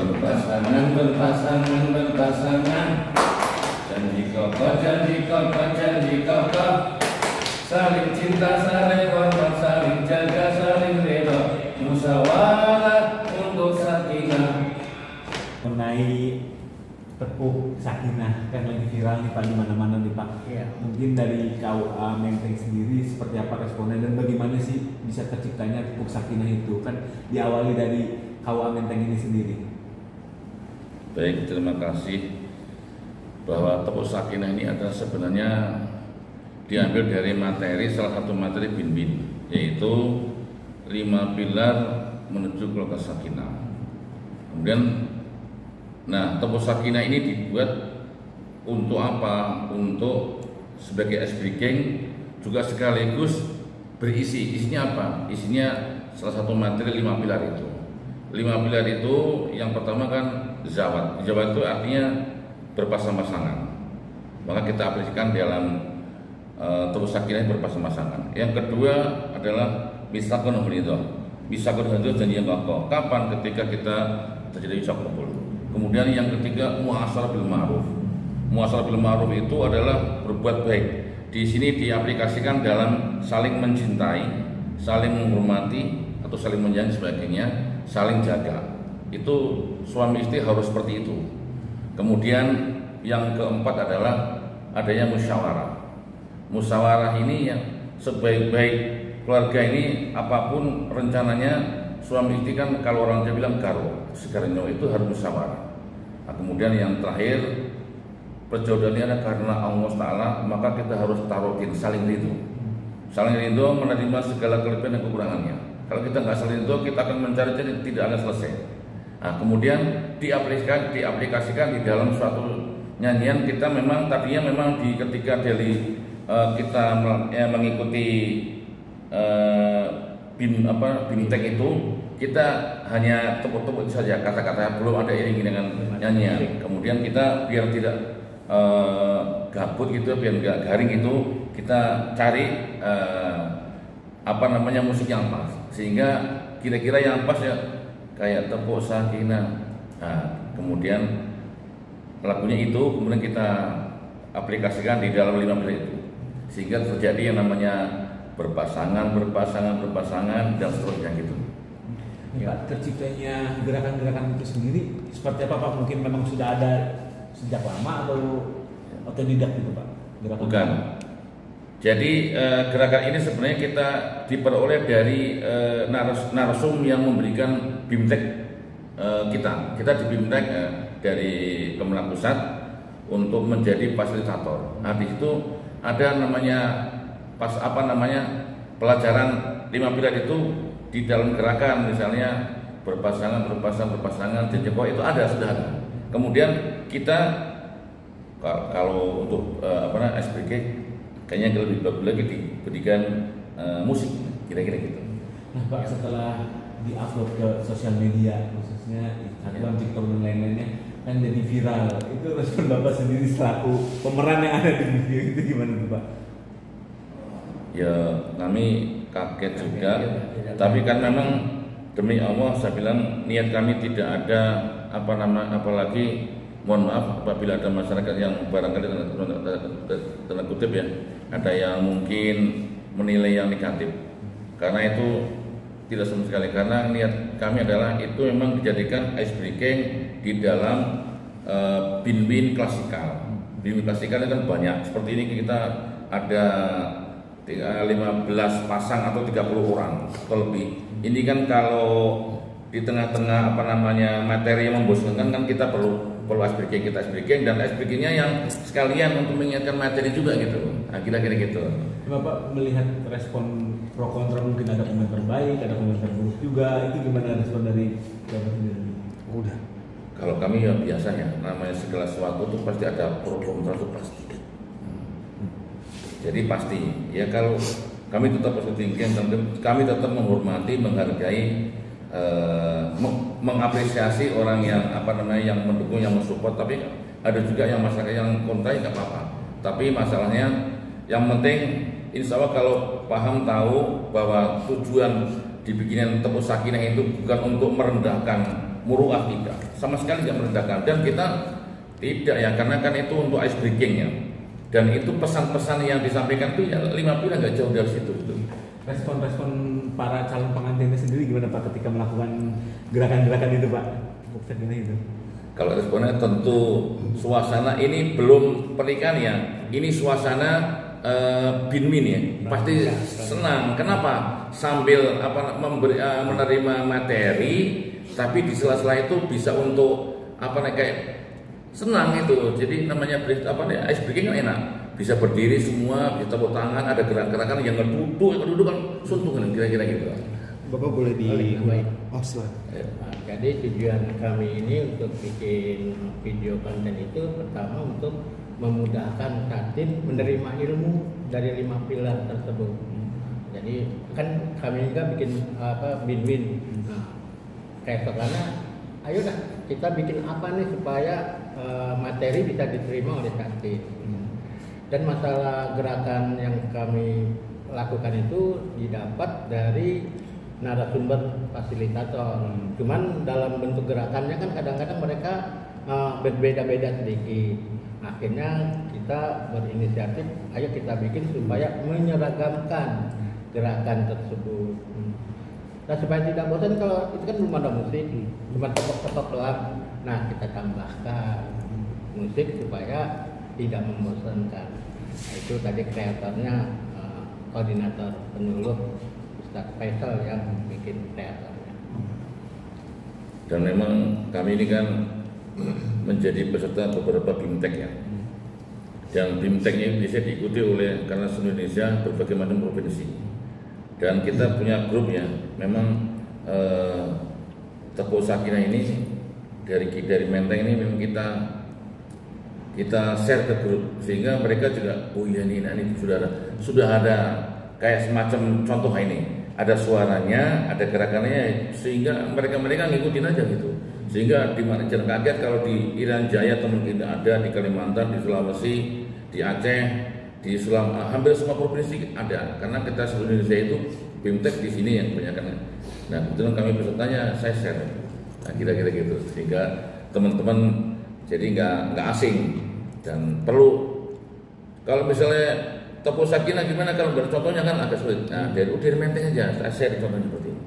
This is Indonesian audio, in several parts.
berpasangan, berpasangan, berpasangan. Janji kokoh, janji kokoh, janji kokoh. Saling cinta, saling hormat, saling jaga, saling ridho. Musyawarah untuk sakinah. Mengenai tepuk sakinah kan lagi viral nih Pak, di mana-mana nih Pak. Iya. Mungkin dari KUA Menteng sendiri seperti apa responnya dan bagaimana sih bisa terciptanya tepuk sakinah itu, kan diawali dari KUA Menteng ini sendiri. Baik, terima kasih. Bahwa tepuk sakinah ini adalah sebenarnya diambil dari materi, salah satu materi bin-bin, yaitu 5 pilar menuju keluarga sakinah. Kemudian, nah tepuk sakinah ini dibuat untuk apa? Untuk sebagai ice breaking, juga sekaligus berisi. Isinya apa? Isinya salah satu materi 5 pilar itu. 5 pilar itu yang pertama kan zawat. Zawat itu artinya berpasang-pasangan. Maka kita aplikasikan dalam tepuk sakinah berpasang-pasangan. Yang kedua adalah misakun ridho. Misakun ridho janji yang kokoh. Kapan? Ketika kita terjadi isyaq kumpul. Kemudian yang ketiga muasyarah bil ma'ruf. Muasyarah bil ma'ruf itu adalah berbuat baik. Di sini diaplikasikan dalam saling mencintai, saling menghormati atau saling menyayangi sebagainya, saling jaga. Itu suami istri harus seperti itu. Kemudian yang keempat adalah adanya musyawarah. Musyawarah ini yang sebaik-baik keluarga ini, apapun rencananya suami istri kan kalau orang Jawa bilang karo sekarang itu harus musyawarah. Nah, kemudian yang terakhir perjodohan ini karena Allah Ta'ala, maka kita harus taruhin saling ridho. Saling ridho menerima segala kelebihan dan kekurangannya. Kalau kita nggak saling ridho, kita akan mencari tidak akan selesai. Nah, kemudian diaplikasikan di dalam suatu nyanyian. Kita memang tadinya memang di ketika dari kita mengikuti BIMTEK itu kita hanya tepuk-tepuk saja kata-kata, belum ada iringi dengan nyanyian. Kemudian kita biar tidak gabut gitu, biar nggak garing itu, kita cari musik yang pas, sehingga kira-kira yang pas ya kayak tepuk sakinah. Nah, kemudian lagunya itu kemudian kita aplikasikan di dalam 5 pilar itu, sehingga terjadi yang namanya berpasangan dan seterusnya gitu. Ya, terciptanya gerakan-gerakan itu sendiri seperti apa Pak? Mungkin memang sudah ada sejak lama atau otodidak gitu Pak? Gerakan Bukan. Jadi gerakan ini sebenarnya kita diperoleh dari narsum yang memberikan BIMTEK kita. Kita di BIMTEK dari Kementerian Pusat untuk menjadi fasilitator. Nah, di situ ada namanya pelajaran 5 pilar itu di dalam gerakan, misalnya berpasangan, janji kokoh itu sudah ada. Kemudian kita kalau untuk SPG kayaknya lebih bagus lagi diberikan musik, kira-kira gitu. Nah Pak, setelah diupload ke sosial media khususnya Instagram, TikTok dan lain-lainnya kan jadi viral, itu respon Bapak sendiri selaku pemeran yang ada di video itu gimana tuh Pak? Ya kami kaget juga, tapi kan memang demi Allah saya bilang niat kami tidak ada apalagi mohon maaf apabila ada masyarakat yang barangkali tanda kutip ya, ada yang mungkin menilai yang negatif, karena itu tidak sama sekali, karena niat kami adalah itu memang dijadikan ice breaking di dalam bin-bin klasikal. Bin klasikal itu kan banyak, seperti ini kita ada 15 pasang atau 30 orang atau lebih. Ini kan kalau di tengah-tengah materi yang membosankan kan kita perlu ice breaking dan ice breakingnya yang sekalian untuk mengingatkan materi juga gitu. Nah, kira-kira gitu. Bapak melihat respon pro kontra, mungkin ada komentar baik, ada komentar buruk juga, itu gimana respon dari Bapak sendiri? Udah. Kalau kami ya biasanya namanya segala sesuatu itu pasti ada pro kontra itu pasti. Jadi pasti ya, kalau kami tetap positif, kami tetap menghormati, menghargai, mengapresiasi orang yang yang mendukung, yang mensupport. Tapi ada juga yang masyarakat yang kontra, nggak apa-apa. Tapi masalahnya yang penting insya Allah kalau paham tahu bahwa tujuan dibikinnya tepuk sakinah itu bukan untuk merendahkan muruah tidak, sama sekali tidak merendahkan. Dan kita tidak ya, karena kan itu untuk ice breaking ya. Dan itu pesan-pesan yang disampaikan itu ya 5 pilar nggak jauh dari situ. Gitu. Respon-respon para calon pengantinnya sendiri gimana Pak ketika melakukan gerakan-gerakan itu Pak? Itu. Kalau responnya tentu suasana ini belum pernikahan ya, ini suasana bin-bin ya, pasti senang. Kenapa? Sambil menerima materi, tapi di sela-sela itu bisa untuk kayak senang itu. Jadi namanya ice breaking kan enak. Bisa berdiri semua, bisa tepuk tangan, ada gerak-gerakan yang ngeduduk kan suntungan kira-kira gitu. Bapak boleh di Jadi tujuan kami ini untuk bikin video konten itu pertama untuk memudahkan kantin menerima ilmu dari 5 pilar tersebut. Jadi kan kami juga bikin bin-bin. Nah, kayak karena ayo dah kita bikin apa nih supaya materi bisa diterima oleh kantin. Dan masalah gerakan yang kami lakukan itu didapat dari narasumber fasilitator. Cuman dalam bentuk gerakannya kan kadang-kadang mereka berbeda-beda sedikit. Akhirnya kita berinisiatif, ayo kita bikin supaya menyeragamkan gerakan tersebut. Nah supaya tidak bosan, kalau itu kan belum ada musik, cuma tepok-tepok doang. Nah kita tambahkan musik supaya tidak membosankan. Nah, itu tadi kreatornya koordinator penyuluh Ustadz Faisal yang bikin kreatornya. Dan memang kami ini kan menjadi peserta beberapa BIMTEK ya. Dan BIMTEK ini bisa diikuti oleh karena seluruh Indonesia berbagai macam provinsi. Dan kita punya grup ya. Memang Tepuk Sakinah ini dari Menteng ini memang kita share ke grup sehingga mereka juga ini sudah ada kayak semacam contoh ini. Ada suaranya, ada gerakannya, sehingga mereka ngikutin aja gitu. Sehingga di mana jangan kaget kalau di Irian Jaya teman kita ada, di Kalimantan, di Sulawesi, di Aceh, di hampir semua provinsi ada. Karena kita seluruh Indonesia itu BIMTEK di sini yang kebanyakan. Nah kebetulan kami pesertanya saya share. Nah kira-kira gitu sehingga teman-teman jadi nggak asing dan perlu kalau misalnya Tepuk Sakinah gimana kalau contohnya kan agak sulit. Nah dari Menteng aja saya share contohnya seperti ini.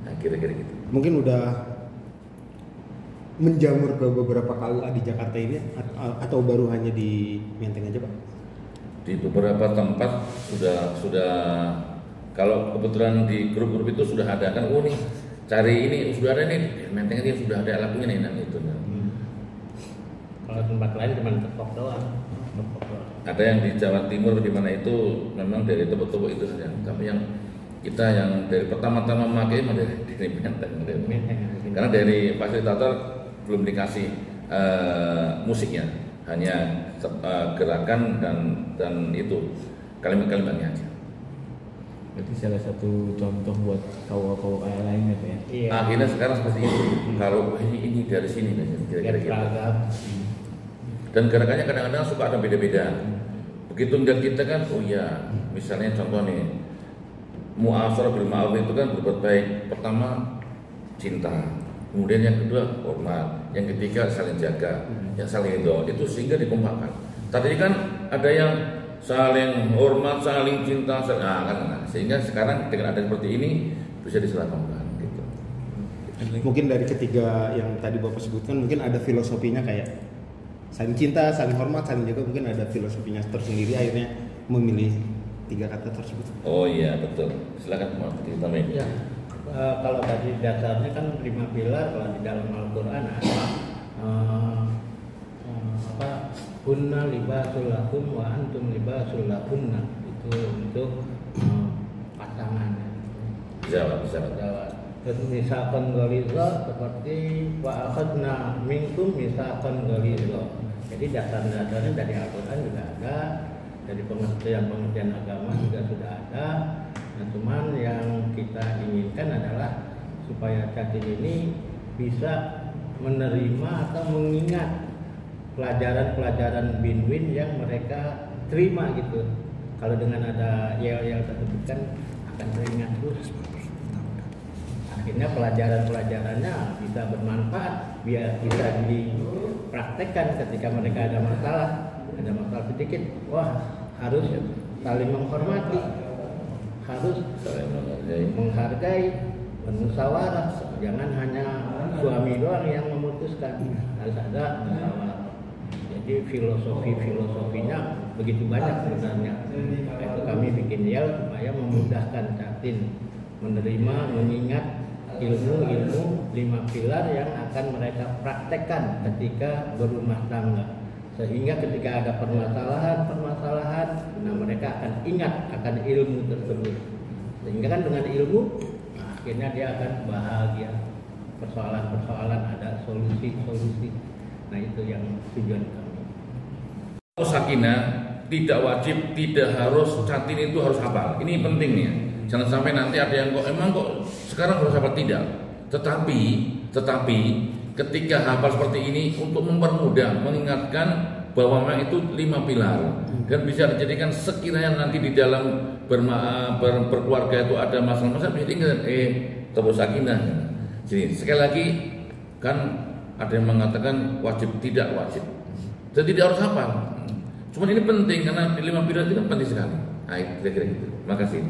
Nah kira-kira gitu. Mungkin udah menjamur ke beberapa KUA di Jakarta ini atau baru hanya di Menteng aja Pak? Di beberapa tempat sudah kalau kebetulan di grup-grup itu sudah ada kan nih cari ini sudah ada nih Menteng ini sudah ada lagunya nih itu. Kalau tempat lain cuma tepok doang. Ada yang di Jawa Timur di mana itu memang dari tepuk-tepuk itu saja. Tapi yang kita yang dari pertama-tama memakai dari Menteng. Karena dari fasilitator belum dikasih musiknya, hanya gerakan dan itu kalimat-kalimatnya aja. Berarti salah satu contoh buat KUA lainnya Pak ya. Iya. Akhirnya sekarang seperti itu. Kalau ini dari sini kira-kira gitu. Dan gerakannya kadang-kadang suka ada beda-beda. Begitu ngeliat kita kan, oh iya, misalnya contoh nih, mu'asyarah bil ma'ruf itu kan berbuat baik. Pertama cinta, kemudian yang kedua hormat, yang ketiga saling jaga, yang saling ridho. Itu sehingga dikompakkan. Tadi kan ada yang saling hormat, saling cinta, sehingga sekarang dengan ada seperti ini bisa diseragamkan. Gitu. Mungkin dari ketiga yang tadi Bapak sebutkan, mungkin ada filosofinya kayak saling cinta, saling hormat, saling jaga, mungkin ada filosofinya tersendiri akhirnya memilih 3 kata tersebut. Oh iya betul. Silakan ditambahin. Ya, kalau tadi dasarnya kan 5 pilar, kalau di dalam Al-Quran ada kunna libasul lakum wa antum libasul lakunna, itu untuk pasangan. Jawab. Terus misalkan golizo seperti wa akhadna minkum misalkan golizo. Jadi dasar-dasarnya dari Al-Quran juga ada, dari pengertian agama juga sudah ada. Nah, cuman yang kita inginkan adalah supaya kantin ini bisa menerima atau mengingat pelajaran-pelajaran bin-win yang mereka terima gitu. Kalau dengan ada yel-yel tersebut kan akan teringat terus. akhirnya pelajarannya bisa bermanfaat, biar bisa dipraktekkan ketika mereka ada masalah sedikit, wah harus saling menghormati, harus menghargai, bermusyawarah, jangan hanya suami doang yang memutuskan, harus ada musyawarah. Jadi filosofinya begitu banyak sebenarnya. Itu kami bikin yel supaya memudahkan Catin menerima, mengingat ilmu 5 pilar yang akan mereka praktekkan ketika berumah tangga. Sehingga ketika ada permasalahan, nah mereka akan ingat akan ilmu tersebut. Sehingga kan dengan ilmu, akhirnya dia akan bahagia. Persoalan-persoalan ada solusi-solusi. Nah itu yang tujuan kami. Sakinah tidak wajib, tidak harus Catin itu harus hafal. Ini pentingnya. Jangan sampai nanti ada yang kok sekarang harus hafal, tidak. Tetapi ketika hafal seperti ini untuk mempermudah, mengingatkan bahwa memang itu 5 pilar dan bisa dijadikan sekiranya nanti di dalam berkeluarga itu ada masalah-masalah bisa diingat tepuk sakinah. Jadi sekali lagi kan ada yang mengatakan wajib, tidak wajib. Jadi tidak harus hafal. Cuma ini penting karena di 5 pilar itu kan penting sekali. Nah, kira-kira gitu. Terima kasih.